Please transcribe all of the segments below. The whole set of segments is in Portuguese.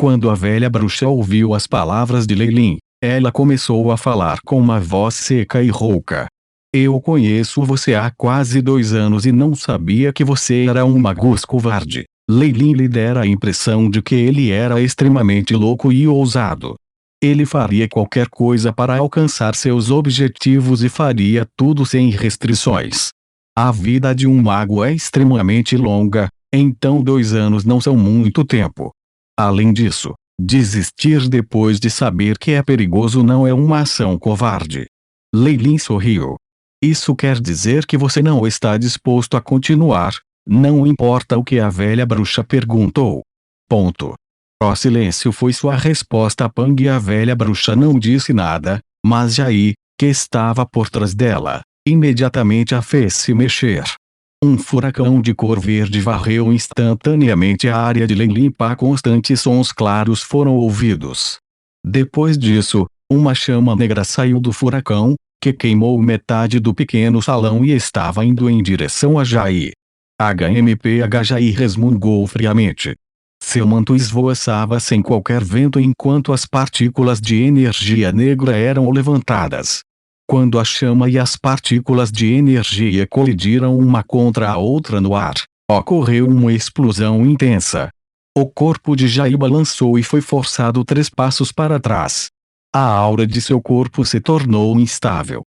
Quando a velha bruxa ouviu as palavras de Leilin, ela começou a falar com uma voz seca e rouca. Eu conheço você há quase 2 anos e não sabia que você era um mago covarde. Leilin lhe dera a impressão de que ele era extremamente louco e ousado. Ele faria qualquer coisa para alcançar seus objetivos e faria tudo sem restrições. A vida de um mago é extremamente longa, então 2 anos não são muito tempo. Além disso, desistir depois de saber que é perigoso não é uma ação covarde. Leilin sorriu. Isso quer dizer que você não está disposto a continuar, não importa o que a velha bruxa perguntou. Ponto. O silêncio foi sua resposta a Pang e a velha bruxa não disse nada, mas Jai, que estava por trás dela, imediatamente a fez se mexer. Um furacão de cor verde varreu instantaneamente a área de Leilin e constantes sons claros foram ouvidos. Depois disso, uma chama negra saiu do furacão, que queimou metade do pequeno salão e estava indo em direção a Jai. HMPH Jai resmungou friamente. Seu manto esvoaçava sem qualquer vento enquanto as partículas de energia negra eram levantadas. Quando a chama e as partículas de energia colidiram uma contra a outra no ar, ocorreu uma explosão intensa. O corpo de Jai balançou e foi forçado 3 passos para trás. A aura de seu corpo se tornou instável.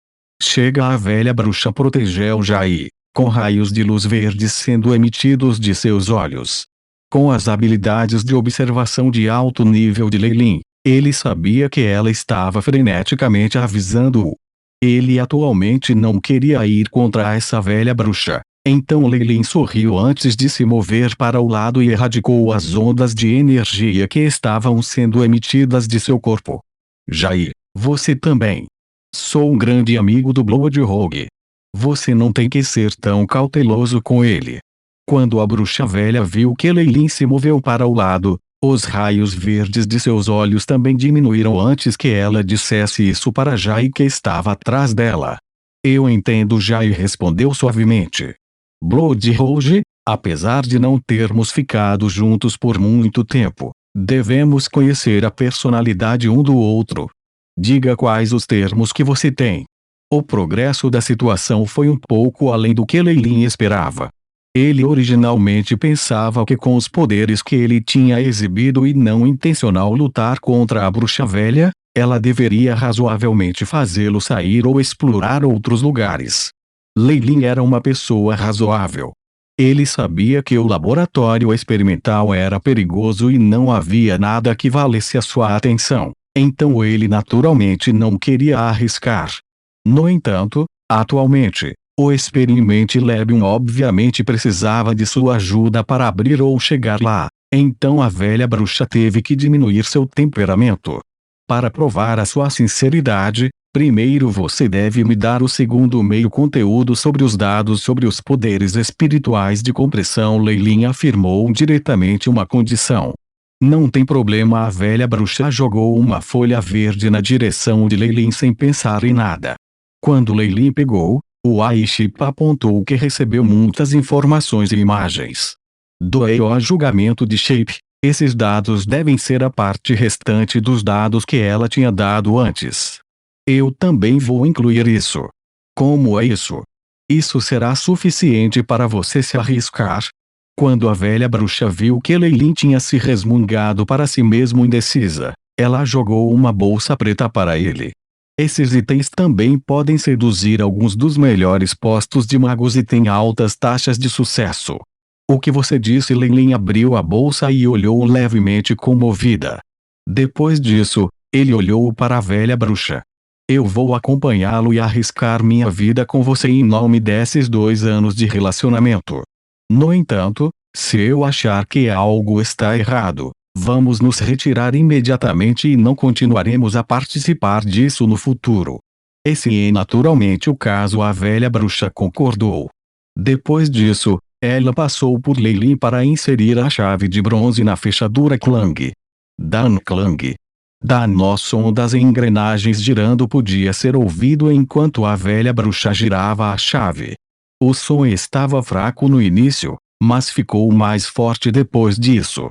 Chega a velha bruxa protegeu Jai, com raios de luz verdes sendo emitidos de seus olhos. Com as habilidades de observação de alto nível de Leilin, ele sabia que ela estava freneticamente avisando-o. Ele atualmente não queria ir contra essa velha bruxa, então Leilin sorriu antes de se mover para o lado e erradicou as ondas de energia que estavam sendo emitidas de seu corpo. Jai, você também. Sou um grande amigo do Bloodrogue. Você não tem que ser tão cauteloso com ele. Quando a bruxa velha viu que Leilin se moveu para o lado, os raios verdes de seus olhos também diminuíram antes que ela dissesse isso para Jai que estava atrás dela. Eu entendo, Jai respondeu suavemente. Bloodrogue, apesar de não termos ficado juntos por muito tempo, devemos conhecer a personalidade um do outro. Diga quais os termos que você tem. O progresso da situação foi um pouco além do que Leilin esperava. Ele originalmente pensava que com os poderes que ele tinha exibido e não intencional lutar contra a bruxa velha, ela deveria razoavelmente fazê-lo sair ou explorar outros lugares. Leilin era uma pessoa razoável. Ele sabia que o laboratório experimental era perigoso e não havia nada que valesse a sua atenção, então ele naturalmente não queria arriscar. No entanto, atualmente, o Experiment Lab obviamente precisava de sua ajuda para abrir ou chegar lá, então a velha bruxa teve que diminuir seu temperamento. Para provar a sua sinceridade, primeiro você deve me dar o segundo meio conteúdo sobre os dados sobre os poderes espirituais de compressão. Leilin afirmou diretamente uma condição. Não tem problema. A velha bruxa jogou uma folha verde na direção de Leilin sem pensar em nada. Quando Leilin pegou, o Aiship apontou que recebeu muitas informações e imagens. Doeu a julgamento de Shape. Esses dados devem ser a parte restante dos dados que ela tinha dado antes. Eu também vou incluir isso. Como é isso? Isso será suficiente para você se arriscar? Quando a velha bruxa viu que Leilin tinha se resmungado para si mesmo indecisa, ela jogou uma bolsa preta para ele. Esses itens também podem seduzir alguns dos melhores postos de magos e têm altas taxas de sucesso. O que você disse? Leilin abriu a bolsa e olhou levemente comovida. Depois disso, ele olhou para a velha bruxa. Eu vou acompanhá-lo e arriscar minha vida com você em nome desses 2 anos de relacionamento. No entanto, se eu achar que algo está errado, vamos nos retirar imediatamente e não continuaremos a participar disso no futuro. Esse é naturalmente o caso. A velha bruxa concordou. Depois disso, ela passou por Leilin para inserir a chave de bronze na fechadura clang. Dan clang. O som das engrenagens girando podia ser ouvido enquanto a velha bruxa girava a chave. O som estava fraco no início, mas ficou mais forte depois disso.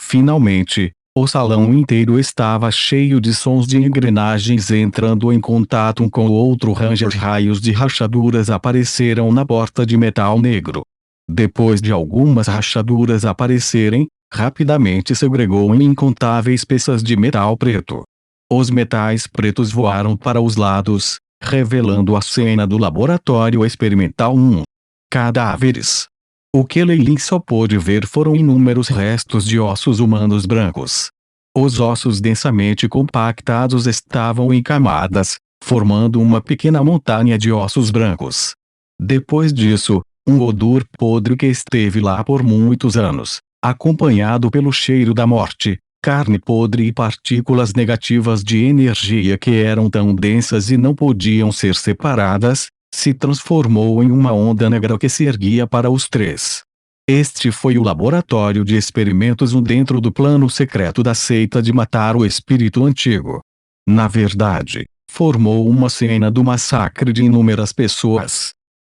Finalmente, O salão inteiro estava cheio de sons de engrenagens entrando em contato um com o outro. Raios de rachaduras apareceram na porta de metal negro. Depois de algumas rachaduras aparecerem, rapidamente segregou em incontáveis peças de metal preto. Os metais pretos voaram para os lados, revelando a cena do laboratório experimental 1. Cadáveres. O que Lei só pôde ver foram inúmeros restos de ossos humanos brancos. Os ossos densamente compactados estavam em camadas, formando uma pequena montanha de ossos brancos. Depois disso, um odor podre que esteve lá por muitos anos, acompanhado pelo cheiro da morte, carne podre e partículas negativas de energia que eram tão densas e não podiam ser separadas, se transformou em uma onda negra que se erguia para os três. Este foi o laboratório de experimentos dentro do plano secreto da seita de matar o espírito antigo. Na verdade, formou uma cena do massacre de inúmeras pessoas.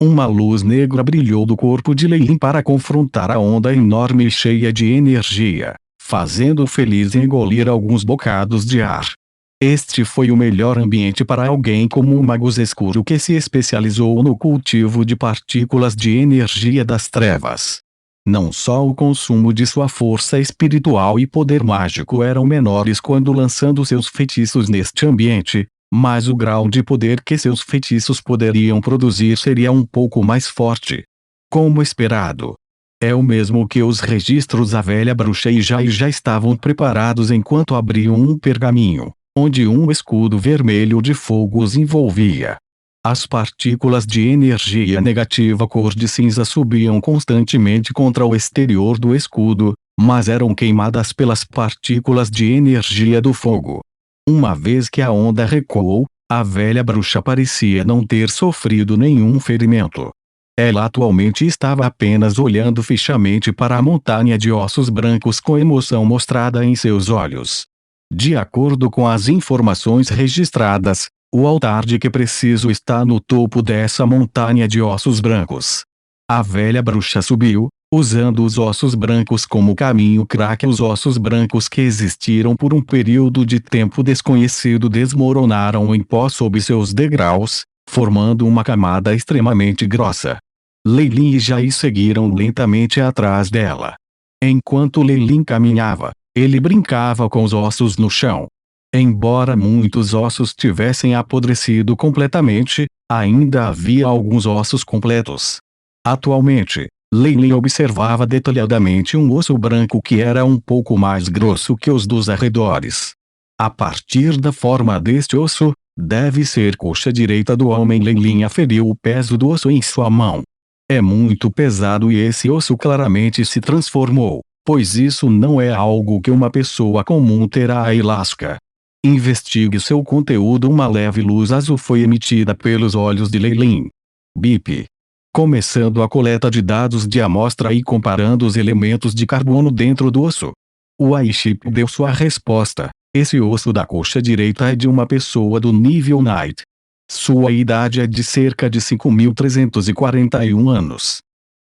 Uma luz negra brilhou do corpo de Lei para confrontar a onda enorme e cheia de energia, fazendo-o feliz engolir alguns bocados de ar. Este foi o melhor ambiente para alguém como o Magus Escuro que se especializou no cultivo de partículas de energia das trevas. Não só o consumo de sua força espiritual e poder mágico eram menores quando lançando seus feitiços neste ambiente, mas o grau de poder que seus feitiços poderiam produzir seria um pouco mais forte. Como esperado. É o mesmo que os registros. A velha bruxa e já estavam preparados enquanto abriam um pergaminho, onde um escudo vermelho de fogo os envolvia. As partículas de energia negativa cor de cinza subiam constantemente contra o exterior do escudo, mas eram queimadas pelas partículas de energia do fogo. Uma vez que a onda recuou, a velha bruxa parecia não ter sofrido nenhum ferimento. Ela atualmente estava apenas olhando fixamente para a montanha de ossos brancos com emoção mostrada em seus olhos. De acordo com as informações registradas, o altar de que preciso está no topo dessa montanha de ossos brancos. A velha bruxa subiu, usando os ossos brancos como caminho. Os ossos brancos que existiram por um período de tempo desconhecido desmoronaram em pó sob seus degraus, formando uma camada extremamente grossa. Leilin e Jai seguiram lentamente atrás dela. Enquanto Leilin caminhava, ele brincava com os ossos no chão. Embora muitos ossos tivessem apodrecido completamente, ainda havia alguns ossos completos. Atualmente, Leilin observava detalhadamente um osso branco que era um pouco mais grosso que os dos arredores. A partir da forma deste osso, deve ser coxa direita do homem. Leilin aferiu o peso do osso em sua mão. É muito pesado e esse osso claramente se transformou, pois isso não é algo que uma pessoa comum terá. A Ilasca. Investigue seu conteúdo. Uma leve luz azul foi emitida pelos olhos de Leilin. Bip. Começando a coleta de dados de amostra e comparando os elementos de carbono dentro do osso. O AI-chip deu sua resposta. Esse osso da coxa direita é de uma pessoa do nível Knight. Sua idade é de cerca de 5.341 anos.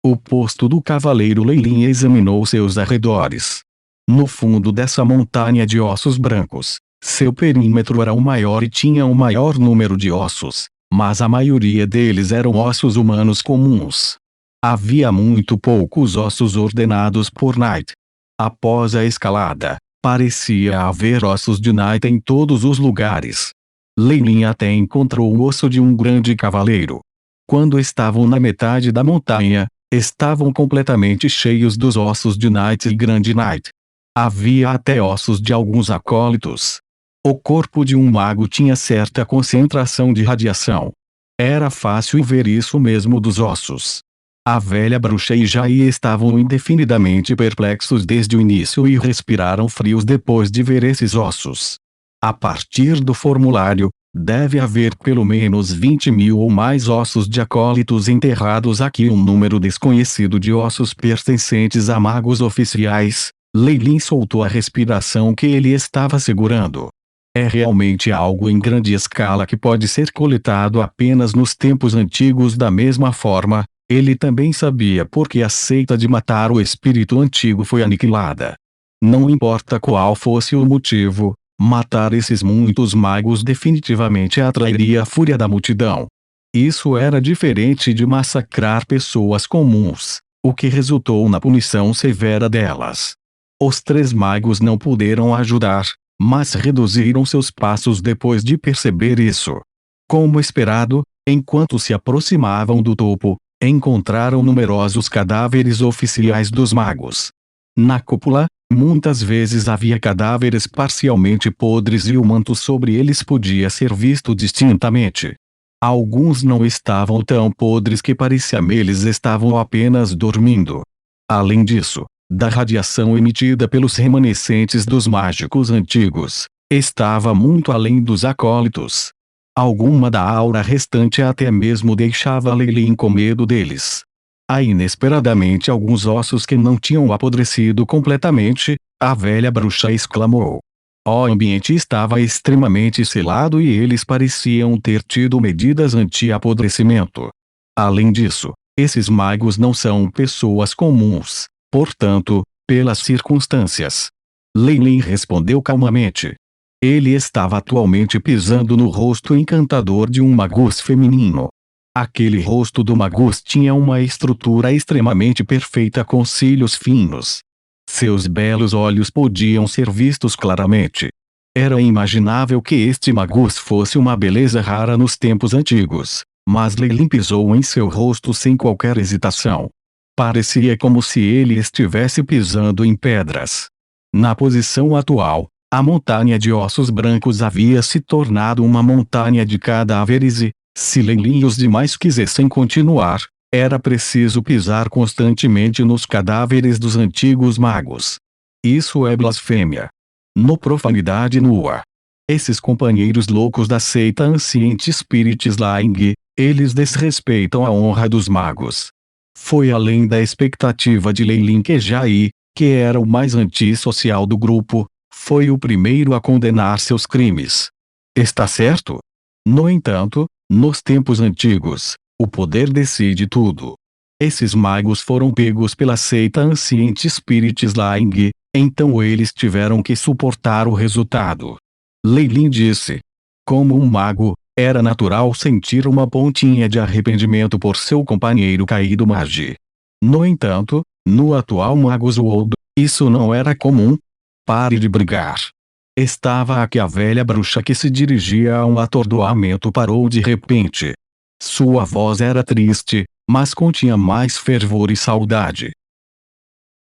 O posto do cavaleiro. Leilin examinou seus arredores. No fundo dessa montanha de ossos brancos, seu perímetro era o maior e tinha o maior número de ossos, mas a maioria deles eram ossos humanos comuns. Havia muito poucos ossos ordenados por Knight. Após a escalada, parecia haver ossos de Knight em todos os lugares. Leilin até encontrou o osso de um grande cavaleiro. Quando estavam na metade da montanha, estavam completamente cheios dos ossos de Knight e Grande Knight. Havia até ossos de alguns acólitos. O corpo de um mago tinha certa concentração de radiação. Era fácil ver isso mesmo dos ossos. A velha bruxa e Jai estavam indefinidamente perplexos desde o início e respiraram frios depois de ver esses ossos. A partir do formulário, deve haver pelo menos 20.000 ou mais ossos de acólitos enterrados aqui. Um número desconhecido de ossos pertencentes a magos oficiais. Leilin soltou a respiração que ele estava segurando. É realmente algo em grande escala que pode ser coletado apenas nos tempos antigos. Da mesma forma, ele também sabia por que a seita de matar o espírito antigo foi aniquilada. Não importa qual fosse o motivo, matar esses muitos magos definitivamente atrairia a fúria da multidão. Isso era diferente de massacrar pessoas comuns, o que resultou na punição severa delas. Os 3 magos não puderam ajudar, mas reduziram seus passos depois de perceber isso. Como esperado, enquanto se aproximavam do topo, encontraram numerosos cadáveres oficiais dos magos. Na cúpula, muitas vezes havia cadáveres parcialmente podres e o manto sobre eles podia ser visto distintamente. Alguns não estavam tão podres que parecia eles estavam apenas dormindo. Além disso, da radiação emitida pelos remanescentes dos mágicos antigos, estava muito além dos acólitos. Alguma da aura restante até mesmo deixava Lei com medo deles. Inesperadamente alguns ossos que não tinham apodrecido completamente, a velha bruxa exclamou. O ambiente estava extremamente selado e eles pareciam ter tido medidas anti-apodrecimento. Além disso, esses magos não são pessoas comuns, portanto, pelas circunstâncias. Lei respondeu calmamente. Ele estava atualmente pisando no rosto encantador de um magus feminino. Aquele rosto do magus tinha uma estrutura extremamente perfeita com cílios finos. Seus belos olhos podiam ser vistos claramente. Era imaginável que este magus fosse uma beleza rara nos tempos antigos, mas Lei pisou em seu rosto sem qualquer hesitação. Parecia como se ele estivesse pisando em pedras. Na posição atual, a montanha de ossos brancos havia se tornado uma montanha de cadáveres e, se Lei e os demais quisessem continuar, era preciso pisar constantemente nos cadáveres dos antigos magos. Isso é blasfêmia. No profanidade nua. Esses companheiros loucos da seita Ancient Spirits Lying, eles desrespeitam a honra dos magos. Foi além da expectativa de Lei Kejai, que era o mais antissocial do grupo, foi o primeiro a condenar seus crimes. Está certo? No entanto, nos tempos antigos, o poder decide tudo. Esses magos foram pegos pela seita Ancient Spirits Lying, então eles tiveram que suportar o resultado. Lei disse. Como um mago, era natural sentir uma pontinha de arrependimento por seu companheiro caído Magi. No entanto, no atual Magus World, isso não era comum. Pare de brigar. Estava aqui a velha bruxa que se dirigia a um atordoamento parou de repente. Sua voz era triste, mas continha mais fervor e saudade.